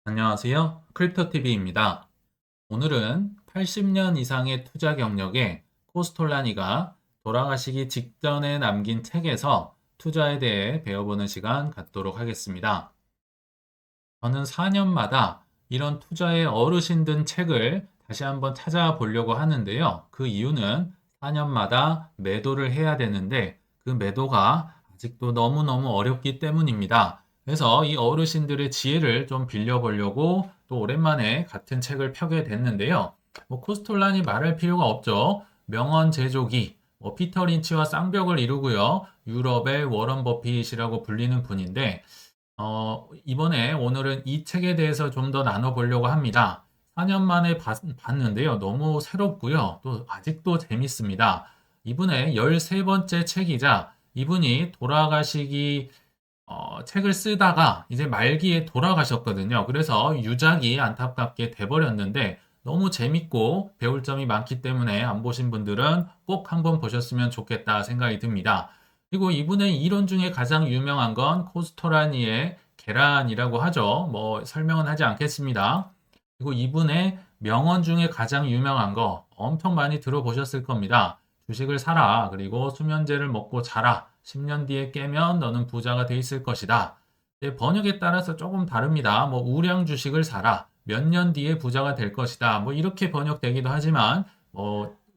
안녕하세요. 크립토TV입니다. 오늘은 80년 이상의 투자 경력의 코스톨라니가 돌아가시기 직전에 남긴 책에서 투자에 대해 배워보는 시간 갖도록 하겠습니다. 저는 4년마다 이런 투자의 어르신 든 책을 다시 한번 찾아보려고 하는데요. 그 이유는 4년마다 매도를 해야 되는데 그 매도가 아직도 너무너무 어렵기 때문입니다. 그래서 이 어르신들의 지혜를 좀 빌려보려고 또 오랜만에 같은 책을 펴게 됐는데요. 코스톨란이 말할 필요가 없죠. 명언 제조기, 피터 린치와 쌍벽을 이루고요. 유럽의 워런 버핏이라고 불리는 분인데 이번에 오늘은 이 책에 대해서 좀 더 나눠보려고 합니다. 4년 만에 봤는데요. 너무 새롭고요. 또 아직도 재밌습니다. 이분의 13번째 책이자 이분이 돌아가시기 책을 쓰다가 이제 말기에 돌아가셨거든요. 그래서 유작이 안타깝게 돼버렸는데 너무 재밌고 배울 점이 많기 때문에 안 보신 분들은 꼭 한번 보셨으면 좋겠다 생각이 듭니다. 그리고 이분의 이론 중에 가장 유명한 건 코스토라니의 계란이라고 하죠. 설명은 하지 않겠습니다. 그리고 이분의 명언 중에 가장 유명한 거 엄청 많이 들어보셨을 겁니다. 주식을 사라. 그리고 수면제를 먹고 자라. 10년 뒤에 깨면 너는 부자가 돼 있을 것이다. 번역에 따라서 조금 다릅니다. 우량 주식을 사라. 몇 년 뒤에 부자가 될 것이다. 이렇게 번역되기도 하지만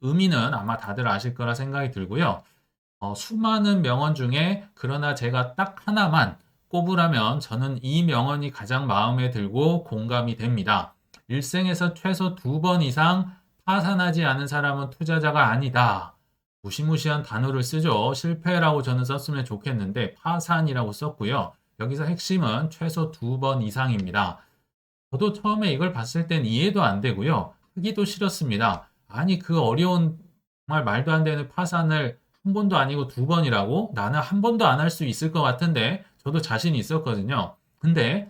의미는 아마 다들 아실 거라 생각이 들고요. 수많은 명언 중에 그러나 제가 딱 하나만 꼽으라면 저는 이 명언이 가장 마음에 들고 공감이 됩니다. 일생에서 최소 2번 이상 파산하지 않은 사람은 투자자가 아니다. 무시무시한 단어를 쓰죠. 실패라고 저는 썼으면 좋겠는데 파산이라고 썼고요. 여기서 핵심은 최소 2번 이상입니다. 저도 처음에 이걸 봤을 땐 이해도 안 되고요. 하기도 싫었습니다. 아니 그 어려운 정말 말도 안 되는 파산을 한 번도 아니고 2번이라고? 나는 한 번도 안 할 수 있을 것 같은데 저도 자신이 있었거든요. 근데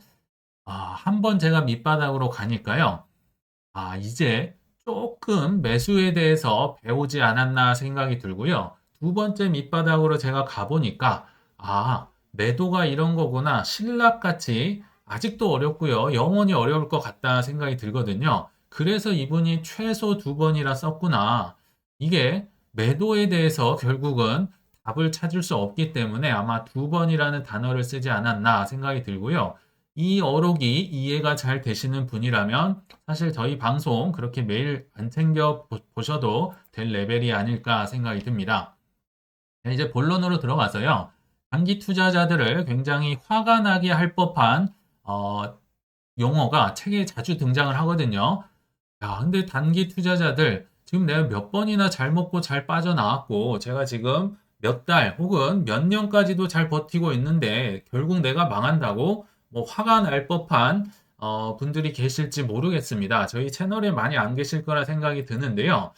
한 번 제가 밑바닥으로 가니까요. 이제 조금 매수에 대해서 배우지 않았나 생각이 들고요. 두 번째 밑바닥으로 제가 가보니까, 매도가 이런 거구나. 신락같이 아직도 어렵고요. 영원히 어려울 것 같다 생각이 들거든요. 그래서 이분이 최소 2번이라 썼구나. 이게 매도에 대해서 결국은 답을 찾을 수 없기 때문에 아마 2번이라는 단어를 쓰지 않았나 생각이 들고요. 이 어록이 이해가 잘 되시는 분이라면 사실 저희 방송 그렇게 매일 안 챙겨 보셔도 될 레벨이 아닐까 생각이 듭니다. 이제 본론으로 들어가서요. 단기 투자자들을 굉장히 화가 나게 할 법한 용어가 책에 자주 등장을 하거든요. 야, 근데 단기 투자자들 지금 내가 몇 번이나 잘 먹고 잘 빠져나왔고 제가 지금 몇 달 혹은 몇 년까지도 잘 버티고 있는데 결국 내가 망한다고 화가 날 법한 분들이 계실지 모르겠습니다. 저희 채널에 많이 안 계실 거라 생각이 드는데요.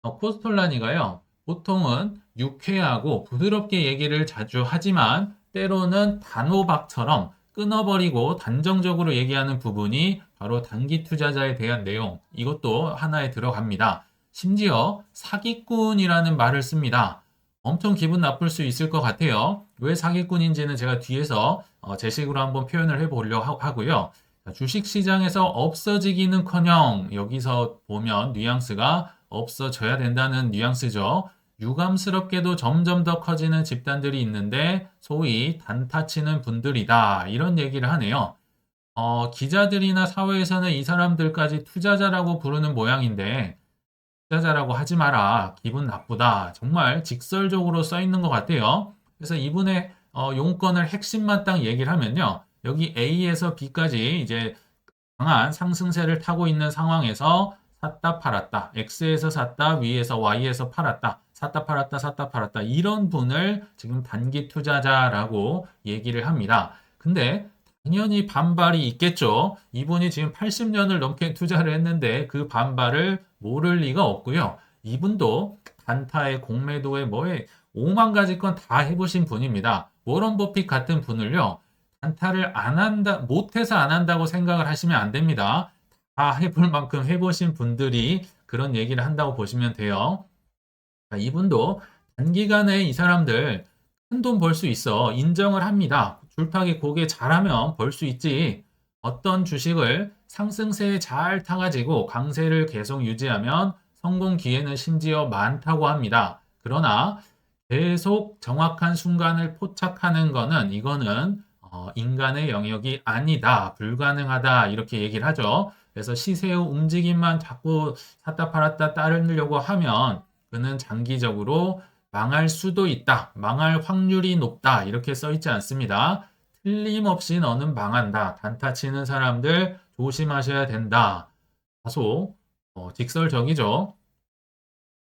코스톨라니가요. 보통은 유쾌하고 부드럽게 얘기를 자주 하지만 때로는 단호박처럼 끊어버리고 단정적으로 얘기하는 부분이 바로 단기 투자자에 대한 내용. 이것도 하나에 들어갑니다. 심지어 사기꾼이라는 말을 씁니다. 엄청 기분 나쁠 수 있을 것 같아요. 왜 사기꾼인지는 제가 뒤에서 제 식으로 한번 표현을 해보려고 하고요. 주식 시장에서 없어지기는커녕 여기서 보면 뉘앙스가 없어져야 된다는 뉘앙스죠. 유감스럽게도 점점 더 커지는 집단들이 있는데 소위 단타 치는 분들이다. 이런 얘기를 하네요. 기자들이나 사회에서는 이 사람들까지 투자자라고 부르는 모양인데 투자자라고 하지 마라. 기분 나쁘다. 정말 직설적으로 써 있는 것 같아요. 그래서 이분의 용건을 핵심만 딱 얘기를 하면요. 여기 A에서 B까지 이제 강한 상승세를 타고 있는 상황에서 샀다 팔았다. X에서 샀다, 위에서 Y에서 팔았다. 샀다 팔았다, 샀다 팔았다. 이런 분을 지금 단기 투자자라고 얘기를 합니다. 근데 당연히 반발이 있겠죠. 이분이 지금 80년을 넘게 투자를 했는데 그 반발을 모를 리가 없고요. 이분도 단타에 공매도에 뭐에 5만 가지 건 다 해보신 분입니다. 워런 버핏 같은 분을요. 단타를 안 한다, 못해서 안 한다고 생각을 하시면 안 됩니다. 다 해볼 만큼 해보신 분들이 그런 얘기를 한다고 보시면 돼요. 이분도 단기간에 이 사람들 큰 돈 벌 수 있어. 인정을 합니다. 줄타기 고개 잘하면 벌 수 있지. 어떤 주식을 상승세에 잘 타가지고 강세를 계속 유지하면 성공 기회는 심지어 많다고 합니다. 그러나 계속 정확한 순간을 포착하는 거는 이거는 인간의 영역이 아니다, 불가능하다 이렇게 얘기를 하죠. 그래서 시세의 움직임만 자꾸 샀다 팔았다 따르려고 하면 그는 장기적으로 망할 수도 있다, 망할 확률이 높다 이렇게 써 있지 않습니다. 틀림없이 너는 망한다. 단타 치는 사람들 조심하셔야 된다. 다소 직설적이죠.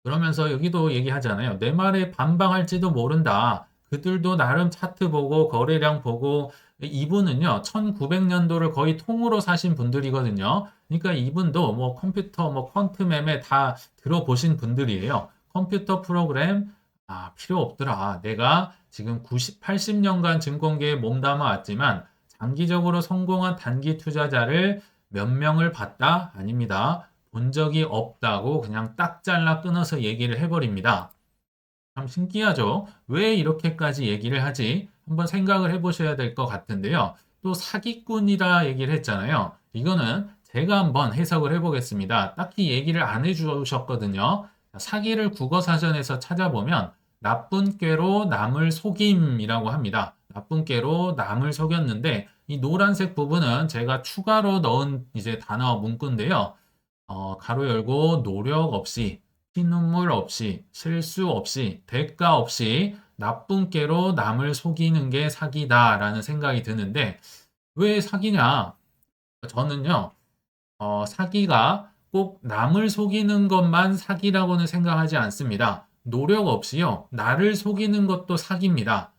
그러면서 여기도 얘기하잖아요. 내 말에 반박할지도 모른다. 그들도 나름 차트 보고 거래량 보고 이분은요. 1900년도를 거의 통으로 사신 분들이거든요. 그러니까 이분도 뭐 컴퓨터 뭐 퀀트 매매 다 들어보신 분들이에요. 컴퓨터 프로그램 필요 없더라. 내가 지금 80년간 증권계에 몸담아 왔지만 장기적으로 성공한 단기 투자자를 몇 명을 봤다? 아닙니다. 본 적이 없다고 그냥 딱 잘라 끊어서 얘기를 해버립니다. 참 신기하죠? 왜 이렇게까지 얘기를 하지? 한번 생각을 해보셔야 될 것 같은데요. 또 사기꾼이라 얘기를 했잖아요. 이거는 제가 한번 해석을 해보겠습니다. 딱히 얘기를 안 해주셨거든요. 사기를 국어사전에서 찾아보면 나쁜 꾀로 남을 속임이라고 합니다. 나쁜 꾀로 남을 속였는데 이 노란색 부분은 제가 추가로 넣은 이제 단어 문구인데요. 가로 열고 노력 없이, 피눈물 없이, 실수 없이, 대가 없이 나쁜 꾀로 남을 속이는 게 사기다라는 생각이 드는데 왜 사기냐? 저는요, 사기가 꼭 남을 속이는 것만 사기라고는 생각하지 않습니다. 노력 없이요, 나를 속이는 것도 사기입니다.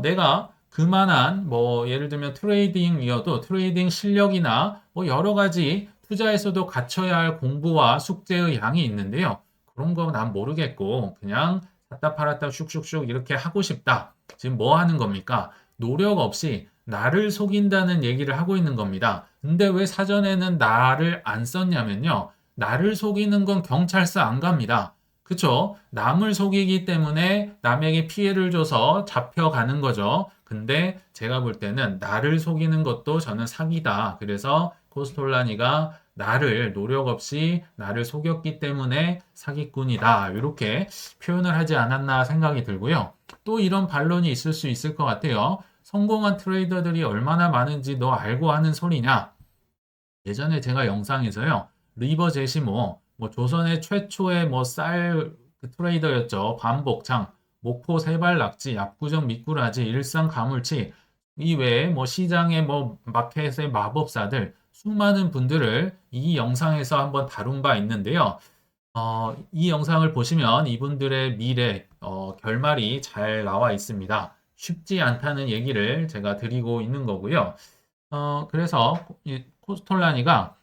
내가 그만한 뭐 예를 들면 트레이딩이어도 트레이딩 실력이나 뭐 여러 가지 투자에서도 갖춰야 할 공부와 숙제의 양이 있는데요. 그런 거 난 모르겠고 그냥 샀다 팔았다 슉슉슉 이렇게 하고 싶다. 지금 뭐 하는 겁니까? 노력 없이 나를 속인다는 얘기를 하고 있는 겁니다. 근데 왜 사전에는 나를 안 썼냐면요. 나를 속이는 건 경찰서 안 갑니다. 그쵸? 남을 속이기 때문에 남에게 피해를 줘서 잡혀가는 거죠. 근데 제가 볼 때는 나를 속이는 것도 저는 사기다. 그래서 코스톨라니가 나를 노력 없이 나를 속였기 때문에 사기꾼이다. 이렇게 표현을 하지 않았나 생각이 들고요. 또 이런 반론이 있을 수 있을 것 같아요. 성공한 트레이더들이 얼마나 많은지 너 알고 하는 소리냐? 예전에 제가 영상에서요. 리버 제시모, 뭐 조선의 최초의 뭐쌀 트레이더였죠. 반복창, 목포 세발낙지, 압구정 미꾸라지, 일산 가물치 이외에 뭐 시장의 뭐 마켓의 마법사들 수많은 분들을 이 영상에서 한번 다룬 바 있는데요. 이 영상을 보시면 이분들의 미래, 결말이 잘 나와 있습니다. 쉽지 않다는 얘기를 제가 드리고 있는 거고요. 그래서 이 코스톨라니가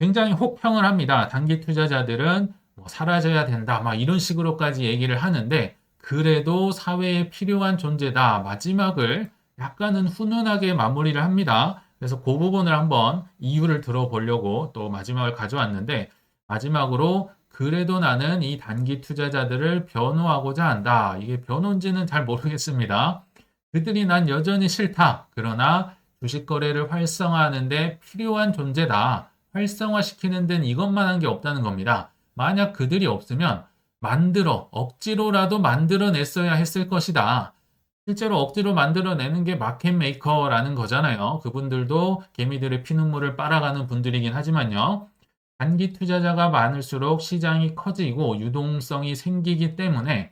굉장히 혹평을 합니다. 단기 투자자들은 뭐 사라져야 된다, 막 이런 식으로까지 얘기를 하는데, 그래도 사회에 필요한 존재다. 마지막을 약간은 훈훈하게 마무리를 합니다. 그래서 그 부분을 한번 이유를 들어보려고 또 마지막을 가져왔는데, 마지막으로 그래도 나는 이 단기 투자자들을 변호하고자 한다. 이게 변호인지는 잘 모르겠습니다. 그들이 난 여전히 싫다. 그러나 주식 거래를 활성화하는데 필요한 존재다. 활성화시키는 데는 이것만 한 게 없다는 겁니다. 만약 그들이 없으면 억지로라도 만들어냈어야 했을 것이다. 실제로 억지로 만들어내는 게 마켓 메이커라는 거잖아요. 그분들도 개미들의 피눈물을 빨아가는 분들이긴 하지만요. 단기 투자자가 많을수록 시장이 커지고 유동성이 생기기 때문에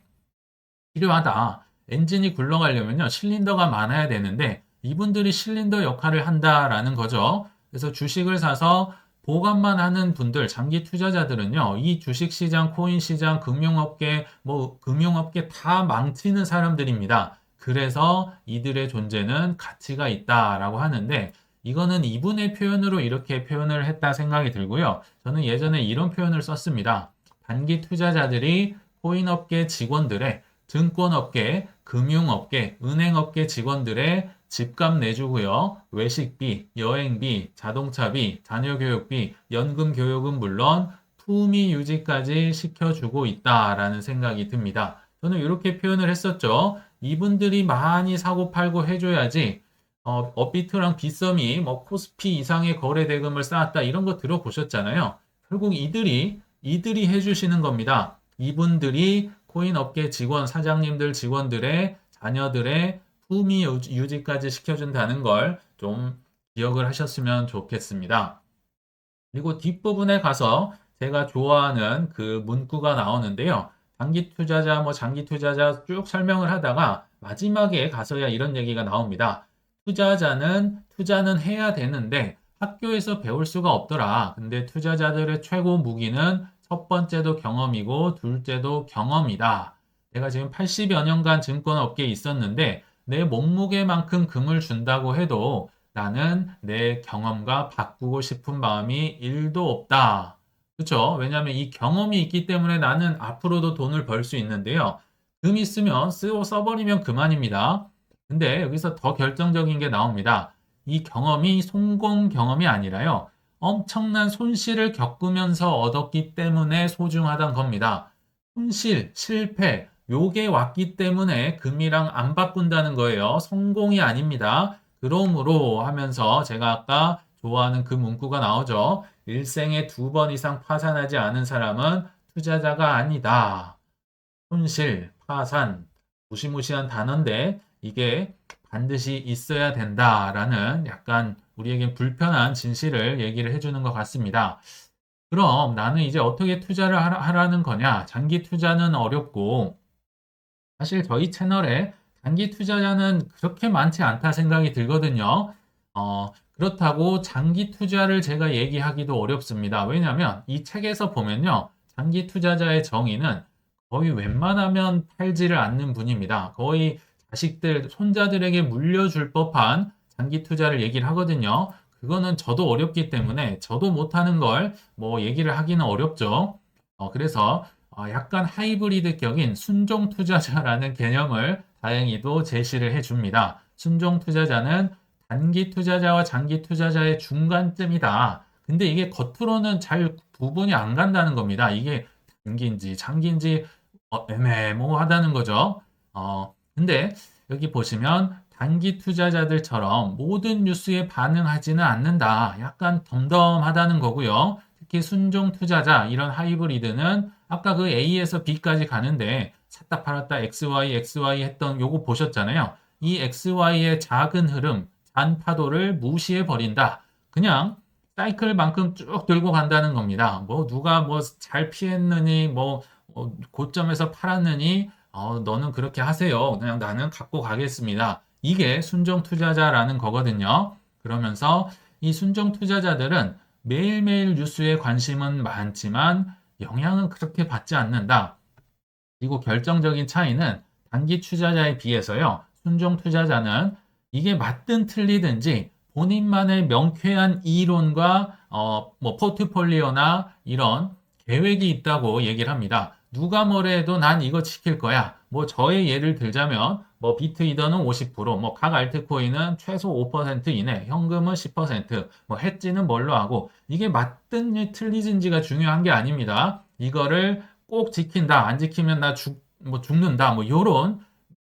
필요하다. 엔진이 굴러가려면요, 실린더가 많아야 되는데 이분들이 실린더 역할을 한다라는 거죠. 그래서 주식을 사서 보관만 하는 분들, 장기 투자자들은요, 이 주식 시장, 코인 시장, 금융업계, 뭐 금융업계 다 망치는 사람들입니다. 그래서 이들의 존재는 가치가 있다라고 하는데 이거는 이분의 표현으로 이렇게 표현을 했다 생각이 들고요. 저는 예전에 이런 표현을 썼습니다. 단기 투자자들이 코인업계 직원들의 증권업계, 금융업계, 은행업계 직원들의 집값 내주고요. 외식비, 여행비, 자동차비, 자녀교육비, 연금교육은 물론 품위 유지까지 시켜주고 있다라는 생각이 듭니다. 저는 이렇게 표현을 했었죠. 이분들이 많이 사고 팔고 해줘야지 업비트랑 빗썸이 뭐 코스피 이상의 거래 대금을 쌓았다 이런 거 들어보셨잖아요. 결국 이들이 해주시는 겁니다. 이분들이 코인 업계 직원, 사장님들, 직원들의 자녀들의 품위 유지까지 시켜준다는 걸 좀 기억을 하셨으면 좋겠습니다. 그리고 뒷부분에 가서 제가 좋아하는 그 문구가 나오는데요. 단기 투자자, 뭐 장기 투자자 쭉 설명을 하다가 마지막에 가서야 이런 얘기가 나옵니다. 투자는 해야 되는데 학교에서 배울 수가 없더라. 근데 투자자들의 최고 무기는 첫 번째도 경험이고 둘째도 경험이다. 내가 지금 80여 년간 증권업계에 있었는데 내 몸무게만큼 금을 준다고 해도 나는 내 경험과 바꾸고 싶은 마음이 1도 없다. 그렇죠? 왜냐하면 이 경험이 있기 때문에 나는 앞으로도 돈을 벌 수 있는데요. 금 있으면 써버리면 그만입니다. 근데 여기서 더 결정적인 게 나옵니다. 이 경험이 성공 경험이 아니라요. 엄청난 손실을 겪으면서 얻었기 때문에 소중하단 겁니다. 손실, 실패, 요게 왔기 때문에 금이랑 안 바꾼다는 거예요. 성공이 아닙니다. 그러므로 하면서 제가 아까 좋아하는 그 문구가 나오죠. 일생에 2번 이상 파산하지 않은 사람은 투자자가 아니다. 손실, 파산, 무시무시한 단어인데 이게 반드시 있어야 된다라는 약간 우리에겐 불편한 진실을 얘기를 해주는 것 같습니다. 그럼 나는 이제 어떻게 투자를 하라는 거냐? 장기 투자는 어렵고 사실 저희 채널에 단기 투자자는 그렇게 많지 않다 생각이 들거든요. 그렇다고 장기 투자를 제가 얘기하기도 어렵습니다. 왜냐하면 이 책에서 보면요. 장기 투자자의 정의는 거의 웬만하면 팔지를 않는 분입니다. 거의 자식들, 손자들에게 물려줄 법한 장기 투자를 얘기를 하거든요. 그거는 저도 어렵기 때문에 저도 못하는 걸 뭐 얘기를 하기는 어렵죠. 그래서 약간 하이브리드격인 순종 투자자라는 개념을 다행히도 제시를 해줍니다. 순종 투자자는 단기 투자자와 장기 투자자의 중간쯤이다. 근데 이게 겉으로는 잘 구분이 안 간다는 겁니다. 이게 단기인지 장기인지 애매모호하다는 거죠. 근데 여기 보시면 단기 투자자들처럼 모든 뉴스에 반응하지는 않는다. 약간 덤덤하다는 거고요. 특히 순종 투자자, 이런 하이브리드는 아까 그 A에서 B까지 가는데 샀다 팔았다 XY 했던 요거 보셨잖아요. 이 XY의 작은 흐름, 잔 파도를 무시해 버린다. 그냥 사이클만큼 쭉 들고 간다는 겁니다. 뭐 누가 뭐 잘 피했느니 뭐 고점에서 팔았느니 너는 그렇게 하세요. 그냥 나는 갖고 가겠습니다. 이게 순종 투자자라는 거거든요. 그러면서 이 순종 투자자들은 매일매일 뉴스에 관심은 많지만 영향은 그렇게 받지 않는다. 그리고 결정적인 차이는 단기 투자자에 비해서요. 순종 투자자는 이게 맞든 틀리든지 본인만의 명쾌한 이론과 뭐 포트폴리오나 이런 계획이 있다고 얘기를 합니다. 누가 뭐래도 난 이거 지킬 거야. 뭐 저의 예를 들자면 뭐 비트이더는 50%, 뭐 각 알트코인은 최소 5% 이내, 현금은 10%, 뭐 해지는 뭘로 하고 이게 맞든지 틀리든지가 중요한 게 아닙니다. 이거를 꼭 지킨다. 안 지키면 뭐 죽는다. 뭐 요런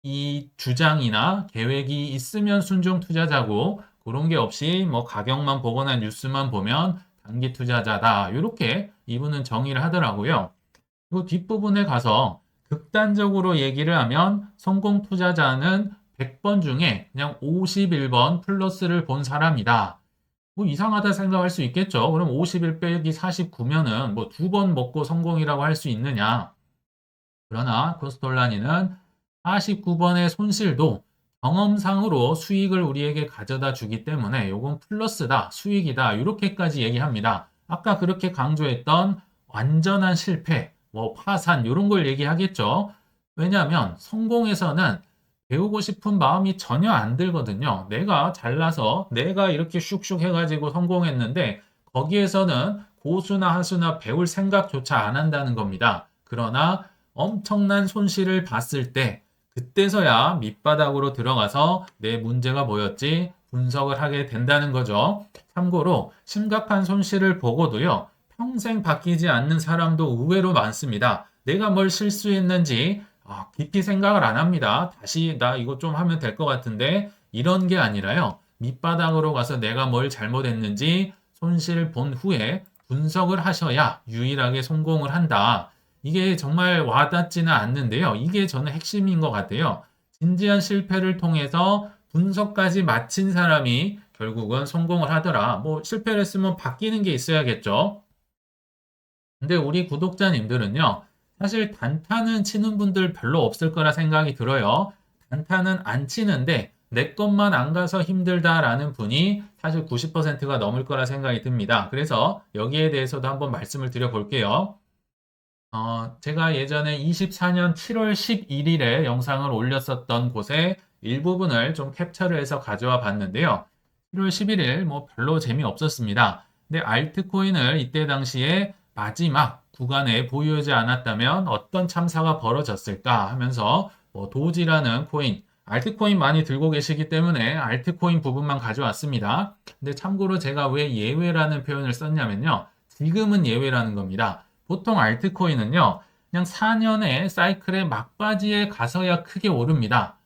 이 주장이나 계획이 있으면 순종 투자자고 그런 게 없이 뭐 가격만 보거나 뉴스만 보면 단기 투자자다. 이렇게 이분은 정의를 하더라고요. 그리고 뒷부분에 가서 극단적으로 얘기를 하면 성공 투자자는 100번 중에 그냥 51번 플러스를 본 사람이다. 뭐 이상하다 생각할 수 있겠죠. 그럼 51 빼기 49면은 뭐 2번 먹고 성공이라고 할 수 있느냐. 그러나 코스톨라니는 49번의 손실도 경험상으로 수익을 우리에게 가져다 주기 때문에 요건 플러스다, 수익이다, 이렇게까지 얘기합니다. 아까 그렇게 강조했던 완전한 실패, 뭐 파산, 이런 걸 얘기하겠죠. 왜냐하면 성공에서는 배우고 싶은 마음이 전혀 안 들거든요. 내가 잘나서 내가 이렇게 슉슉 해가지고 성공했는데 거기에서는 고수나 하수나 배울 생각조차 안 한다는 겁니다. 그러나 엄청난 손실을 봤을 때 그때서야 밑바닥으로 들어가서 내 문제가 뭐였지 분석을 하게 된다는 거죠. 참고로 심각한 손실을 보고도요. 평생 바뀌지 않는 사람도 의외로 많습니다. 내가 뭘 실수했는지 깊이 생각을 안 합니다. 다시 나 이거 좀 하면 될 것 같은데 이런 게 아니라요. 밑바닥으로 가서 내가 뭘 잘못했는지 손실 본 후에 분석을 하셔야 유일하게 성공을 한다. 이게 정말 와닿지는 않는데요. 이게 저는 핵심인 것 같아요. 진지한 실패를 통해서 분석까지 마친 사람이 결국은 성공을 하더라. 뭐 실패를 했으면 바뀌는 게 있어야겠죠. 근데 우리 구독자님들은요, 사실 단타는 치는 분들 별로 없을 거라 생각이 들어요. 단타는 안 치는데 내 것만 안 가서 힘들다라는 분이 사실 90%가 넘을 거라 생각이 듭니다. 그래서 여기에 대해서도 한번 말씀을 드려볼게요. 제가 예전에 24년 7월 11일에 영상을 올렸었던 곳에 일부분을 좀 캡처를 해서 가져와 봤는데요. 7월 11일 뭐 별로 재미없었습니다. 근데 알트코인을 이때 당시에 마지막 구간에 보유하지 않았다면 어떤 참사가 벌어졌을까 하면서 뭐 도지라는 코인, 알트코인 많이 들고 계시기 때문에 알트코인 부분만 가져왔습니다. 근데 참고로 제가 왜 예외라는 표현을 썼냐면요. 지금은 예외라는 겁니다. 보통 알트코인은요, 그냥 4년의 사이클의 막바지에 가서야 크게 오릅니다.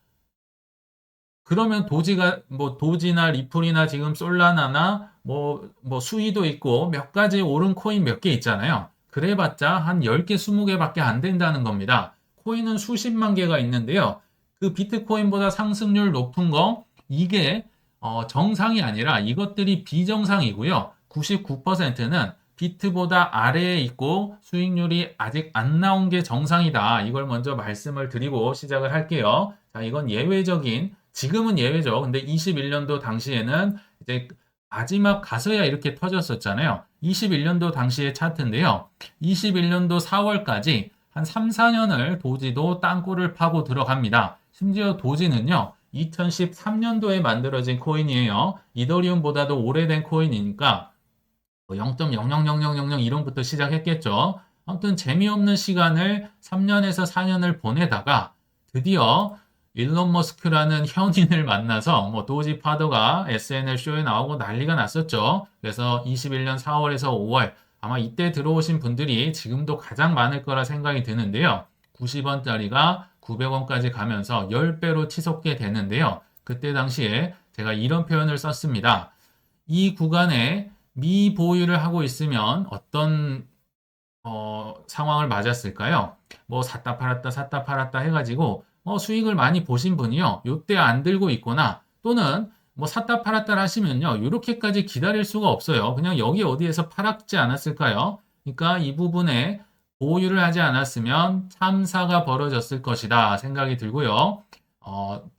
그러면 도지나 리플이나 지금 솔라나나 뭐 수위도 있고 몇 가지 오른 코인 몇 개 있잖아요. 그래봤자 한 10개, 20개밖에 안 된다는 겁니다. 코인은 수십만 개가 있는데요. 그 비트코인보다 상승률 높은 거, 이게 정상이 아니라 이것들이 비정상이고요. 99%는 비트보다 아래에 있고 수익률이 아직 안 나온 게 정상이다. 이걸 먼저 말씀을 드리고 시작을 할게요. 자, 이건 예외적인, 지금은 예외죠. 근데 21년도 당시에는 이제 마지막 가서야 이렇게 터졌었잖아요. 21년도 당시의 차트인데요. 21년도 4월까지 한 3, 4년을 도지도 땅굴을 파고 들어갑니다. 심지어 도지는요, 2013년도에 만들어진 코인이에요. 이더리움보다도 오래된 코인이니까 0.000000 이론부터 시작했겠죠. 아무튼 재미없는 시간을 3년에서 4년을 보내다가 드디어 일론 머스크라는 현인을 만나서 뭐 도지 파더가 SNL 쇼에 나오고 난리가 났었죠. 그래서 21년 4월에서 5월 아마 이때 들어오신 분들이 지금도 가장 많을 거라 생각이 드는데요. 90원짜리가 900원까지 가면서 10배로 치솟게 되는데요. 그때 당시에 제가 이런 표현을 썼습니다. 이 구간에 미보유를 하고 있으면 어떤 상황을 맞았을까요? 뭐 샀다 팔았다 샀다 팔았다 해가지고 수익을 많이 보신 분이요. 요때 안 들고 있거나 또는 뭐 샀다 팔았다 하시면요. 이렇게까지 기다릴 수가 없어요. 그냥 여기 어디에서 팔았지 않았을까요? 그러니까 이 부분에 보유를 하지 않았으면 참사가 벌어졌을 것이다 생각이 들고요.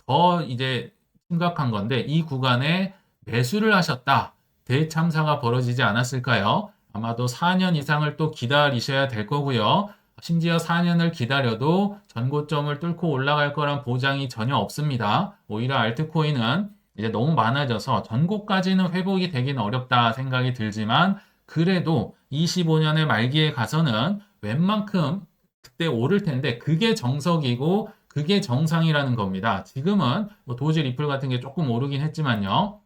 더 이제 심각한 건데 이 구간에 매수를 하셨다. 대참사가 벌어지지 않았을까요? 아마도 4년 이상을 또 기다리셔야 될 거고요. 심지어 4년을 기다려도 전고점을 뚫고 올라갈 거란 보장이 전혀 없습니다. 오히려 알트코인은 이제 너무 많아져서 전고까지는 회복이 되긴 어렵다 생각이 들지만 그래도 25년의 말기에 가서는 웬만큼 그때 오를 텐데 그게 정석이고 그게 정상이라는 겁니다. 지금은 뭐 도지 리플 같은 게 조금 오르긴 했지만요.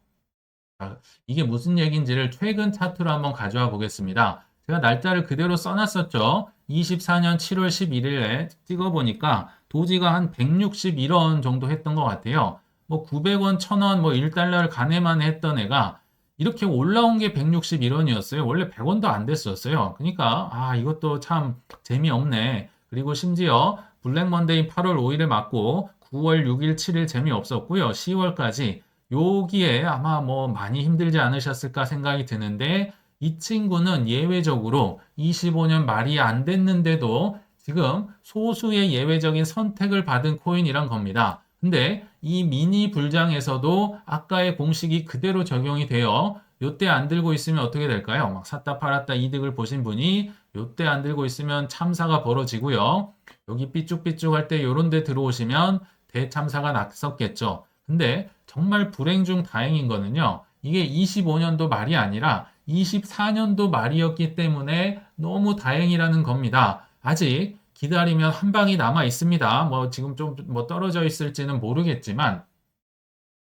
이게 무슨 얘기인지를 최근 차트로 한번 가져와 보겠습니다. 제가 날짜를 그대로 써놨었죠. 24년 7월 11일에 찍어보니까 도지가 한 161원 정도 했던 것 같아요. 뭐 900원, 1000원, 뭐 1달러를 가네만 했던 애가 이렇게 올라온 게 161원이었어요. 원래 100원도 안 됐었어요. 그러니까 이것도 참 재미없네. 그리고 심지어 블랙 먼데이 8월 5일에 맞고 9월 6일, 7일 재미없었고요. 10월까지 여기에 아마 뭐 많이 힘들지 않으셨을까 생각이 드는데 이 친구는 예외적으로 25년 말이 안 됐는데도 지금 소수의 예외적인 선택을 받은 코인이란 겁니다. 근데 이 미니 불장에서도 아까의 공식이 그대로 적용이 돼요. 요때 안 들고 있으면 어떻게 될까요? 막 샀다 팔았다 이득을 보신 분이 요때 안 들고 있으면 참사가 벌어지고요. 여기 삐쭉삐쭉 할 때 요런 데 들어오시면 대참사가 났었겠죠. 근데 정말 불행 중 다행인 거는요. 이게 25년도 말이 아니라 24년도 말이었기 때문에 너무 다행이라는 겁니다. 아직 기다리면 한 방이 남아 있습니다. 뭐 지금 좀 뭐 떨어져 있을지는 모르겠지만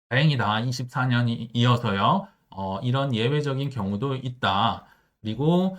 다행이다. 24년이어서요. 이런 예외적인 경우도 있다. 그리고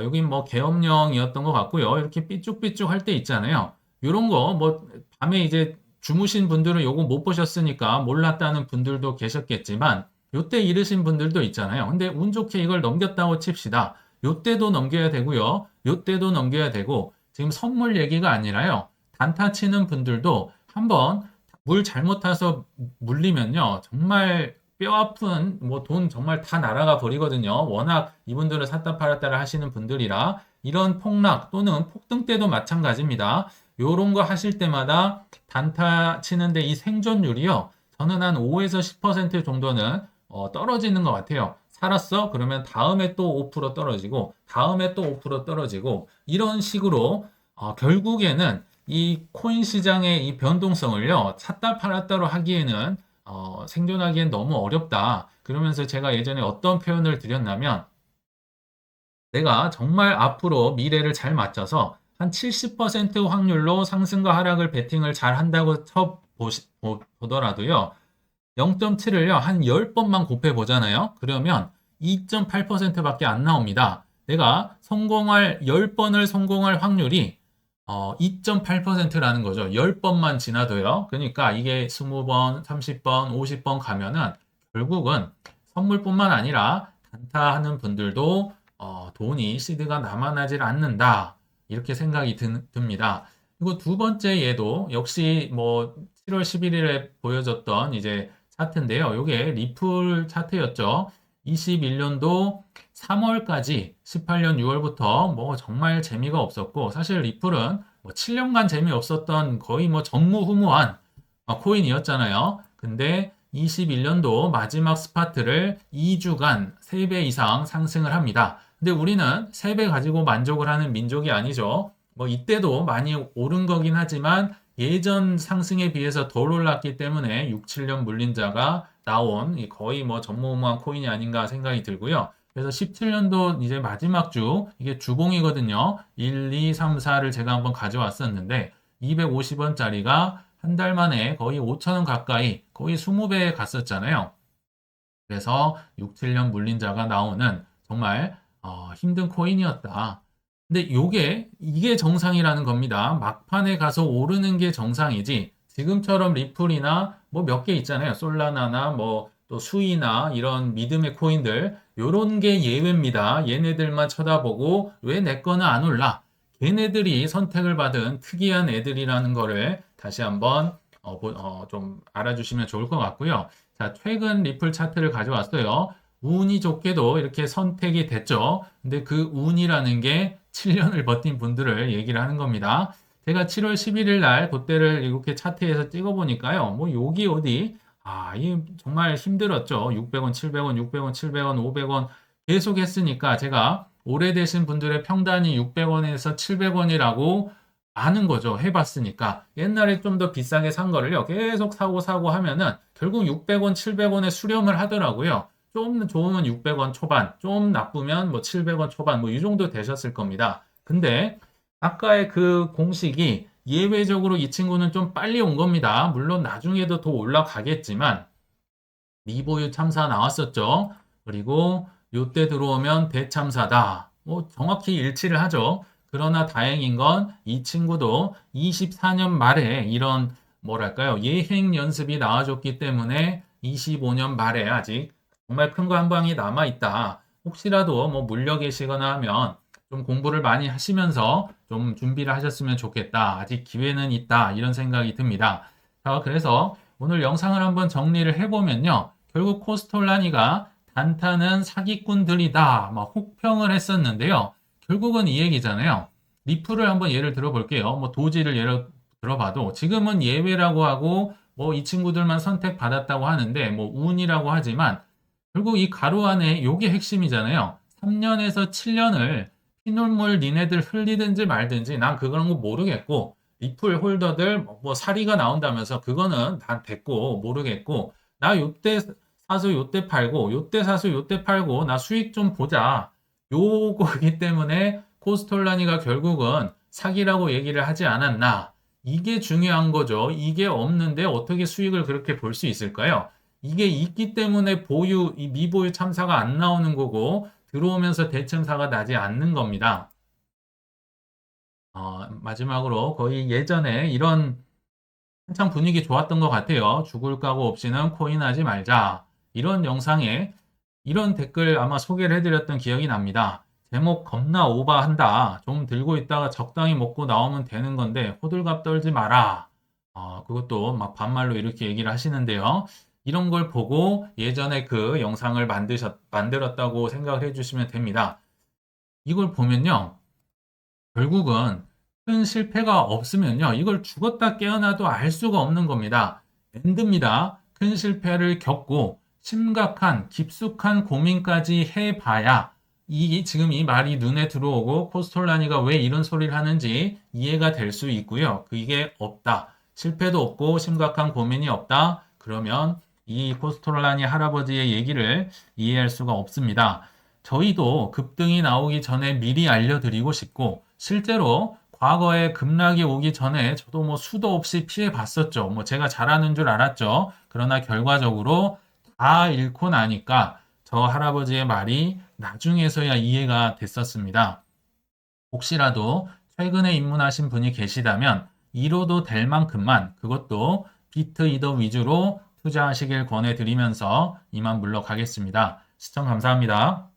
여긴 뭐 계엄령이었던 것 같고요. 이렇게 삐쭉삐쭉 할 때 있잖아요. 이런 거 뭐 밤에 이제 주무신 분들은 요거 못 보셨으니까 몰랐다는 분들도 계셨겠지만 요때 잃으신 분들도 있잖아요. 근데 운 좋게 이걸 넘겼다고 칩시다. 요때도 넘겨야 되고요. 요때도 넘겨야 되고 지금 선물 얘기가 아니라요. 단타 치는 분들도 한번 물 잘못 타서 물리면요. 정말 뼈 아픈 뭐 돈 정말 다 날아가 버리거든요. 워낙 이분들은 샀다 팔았다를 하시는 분들이라 이런 폭락 또는 폭등 때도 마찬가지입니다. 요런 거 하실 때마다 단타 치는데 이 생존율이요. 저는 한 5에서 10% 정도는 떨어지는 것 같아요. 살았어? 그러면 다음에 또 5% 떨어지고, 다음에 또 5% 떨어지고, 이런 식으로 결국에는 이 코인 시장의 이 변동성을요, 샀다 팔았다로 하기에는 생존하기엔 너무 어렵다. 그러면서 제가 예전에 어떤 표현을 드렸냐면, 내가 정말 앞으로 미래를 잘 맞춰서 한 70% 확률로 상승과 하락을 베팅을 잘 한다고 보더라도요. 0.7을요, 한 10번만 곱해 보잖아요. 그러면 2.8%밖에 안 나옵니다. 내가 성공할, 10번을 성공할 확률이 2.8%라는 거죠. 10번만 지나도요. 그러니까 이게 20번, 30번, 50번 가면은 결국은 선물뿐만 아니라 단타하는 분들도 돈이 시드가 남아나질 않는다. 이렇게 생각이 듭니다. 그리고 두 번째 예도 역시 뭐 7월 11일에 보여줬던 이제 차트인데요. 이게 리플 차트였죠. 21년도 3월까지 18년 6월부터 뭐 정말 재미가 없었고 사실 리플은 뭐 7년간 재미없었던 거의 뭐 전무후무한 코인이었잖아요. 근데 21년도 마지막 스파트를 2주간 3배 이상 상승을 합니다. 근데 우리는 3배 가지고 만족을 하는 민족이 아니죠. 뭐 이때도 많이 오른 거긴 하지만 예전 상승에 비해서 덜 올랐기 때문에 6, 7년 물린 자가 나온 거의 뭐 전무후무한 코인이 아닌가 생각이 들고요. 그래서 17년도 이제 마지막 주, 이게 주봉이거든요. 1, 2, 3, 4를 제가 한번 가져왔었는데 250원짜리가 한 달 만에 거의 5천원 가까이 거의 20배에 갔었잖아요. 그래서 6, 7년 물린 자가 나오는 정말 힘든 코인이었다. 근데 이게 정상이라는 겁니다. 막판에 가서 오르는 게 정상이지. 지금처럼 리플이나 뭐 몇 개 있잖아요. 솔라나나 뭐 또 수이나 이런 믿음의 코인들. 요런 게 예외입니다. 얘네들만 쳐다보고 왜 내 거는 안 올라? 걔네들이 선택을 받은 특이한 애들이라는 거를 다시 한번 좀 알아주시면 좋을 것 같고요. 자, 최근 리플 차트를 가져왔어요. 운이 좋게도 이렇게 선택이 됐죠. 근데 그 운이라는 게 7년을 버틴 분들을 얘기를 하는 겁니다. 제가 7월 11일 날 그때를 이렇게 차트에서 찍어보니까요. 뭐 여기 어디 이 정말 힘들었죠. 600원, 700원, 600원, 700원, 500원 계속 했으니까 제가 오래되신 분들의 평단이 600원에서 700원이라고 아는 거죠. 해봤으니까. 옛날에 좀 더 비싸게 산 거를요. 계속 사고 하면은 결국 600원, 700원에 수렴을 하더라고요. 좀 좋으면 600원 초반, 좀 나쁘면 뭐 700원 초반, 뭐 이 정도 되셨을 겁니다. 근데 아까의 그 공식이 예외적으로 이 친구는 좀 빨리 온 겁니다. 물론 나중에도 더 올라가겠지만 미보유 참사 나왔었죠. 그리고 요때 들어오면 대참사다. 뭐 정확히 일치를 하죠. 그러나 다행인 건 이 친구도 24년 말에 이런 뭐랄까요 예행 연습이 나와줬기 때문에 25년 말에 아직 정말 큰 거 한 방이 남아 있다. 혹시라도 뭐 물려 계시거나 하면 좀 공부를 많이 하시면서 좀 준비를 하셨으면 좋겠다. 아직 기회는 있다. 이런 생각이 듭니다. 자, 그래서 오늘 영상을 한번 정리를 해보면요. 결국 코스톨라니가 단타는 사기꾼들이다. 막 혹평을 했었는데요. 결국은 이 얘기잖아요. 리플을 한번 예를 들어볼게요. 뭐 도지를 예를 들어봐도 지금은 예외라고 하고 뭐 이 친구들만 선택받았다고 하는데 뭐 운이라고 하지만 결국 이 가로 안에 요게 핵심이잖아요. 3년에서 7년을 피눈물 니네들 흘리든지 말든지 난 그런 거 모르겠고 리플 홀더들 뭐 사리가 나온다면서 그거는 다 됐고 모르겠고 나 요때 사서 요때 팔고 요때 사서 요때 팔고 나 수익 좀 보자. 요거기 때문에 코스톨라니가 결국은 사기라고 얘기를 하지 않았나. 이게 중요한 거죠. 이게 없는데 어떻게 수익을 그렇게 볼 수 있을까요? 이게 있기 때문에 이 미보유 참사가 안 나오는 거고 들어오면서 대참사가 나지 않는 겁니다. 마지막으로 거의 예전에 이런 한창 분위기 좋았던 것 같아요. 죽을 각오 없이는 코인 하지 말자. 이런 영상에 이런 댓글 아마 소개를 해드렸던 기억이 납니다. 제목 겁나 오바한다. 좀 들고 있다가 적당히 먹고 나오면 되는 건데 호들갑 떨지 마라. 그것도 막 반말로 이렇게 얘기를 하시는데요. 이런 걸 보고 예전에 그 영상을 만들었다고 생각을 해주시면 됩니다. 이걸 보면요. 결국은 큰 실패가 없으면요. 이걸 죽었다 깨어나도 알 수가 없는 겁니다. 엔드입니다. 큰 실패를 겪고 심각한 깊숙한 고민까지 해봐야 지금 이 말이 눈에 들어오고 코스톨라니가 왜 이런 소리를 하는지 이해가 될 수 있고요. 그게 없다. 실패도 없고 심각한 고민이 없다. 그러면 이 코스톨라니 할아버지의 얘기를 이해할 수가 없습니다. 저희도 급등이 나오기 전에 미리 알려드리고 싶고 실제로 과거에 급락이 오기 전에 저도 뭐 수도 없이 피해 봤었죠. 뭐 제가 잘하는 줄 알았죠. 그러나 결과적으로 다 잃고 나니까 저 할아버지의 말이 나중에서야 이해가 됐었습니다. 혹시라도 최근에 입문하신 분이 계시다면 이뤄도 될 만큼만 그것도 비트 이더 위주로 투자하시길 권해드리면서 이만 물러가겠습니다. 시청 감사합니다.